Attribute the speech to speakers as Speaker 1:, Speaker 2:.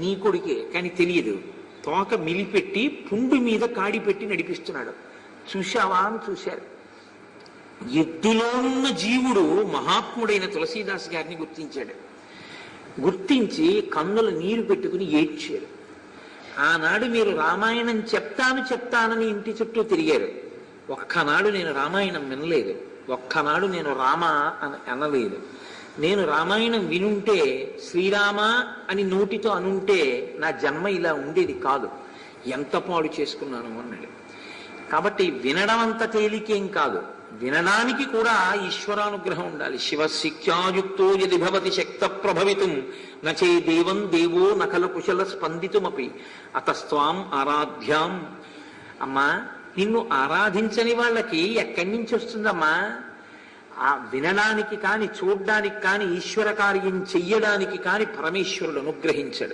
Speaker 1: నీ కొడుకే, కానీ తెలియదు. తోక మిలిపెట్టి పుండు మీద కాడి పెట్టి నడిపిస్తున్నాడు. చూశావా అని చూశారు. ఎద్దులో ఉన్న జీవుడు మహాత్ముడైన తులసీదాస్ గారిని గుర్తించాడు. గుర్తించి కన్నుల నీరు పెట్టుకుని ఏడ్చారు. ఆనాడు మీరు రామాయణం చెప్తానని ఇంటి చుట్టూ తిరిగారు. ఒక్కనాడు నేను రామాయణం వినలేదు, ఒక్కనాడు నేను రామ అనలేదు. నేను రామాయణం వినుంటే, శ్రీరామ అని నోటితో అనుంటే నా జన్మ ఇలా ఉండేది కాదు. ఎంత పాడు చేసుకున్నాను అన్నాడు. కాబట్టి వినడం అంత తేలికేం కాదు, వినడానికి కూడా ఈశ్వరానుగ్రహం ఉండాలి. శివశిఖ్యాయుక్తో యది భవతి శక్త ప్రభవితుం నచే దేవం దేవో నకల కుశల స్పందితుమపి అతస్త్వాం ఆరాధ్యాం. అమ్మా, నిన్ను ఆరాధించని వాళ్ళకి ఎక్కడి నుంచి వస్తుందమ్మా? ఆ వినడానికి కాని, చూడ్డానికి కాని, ఈశ్వర కార్యం చెయ్యడానికి కాని పరమేశ్వరుడు అనుగ్రహించాడు.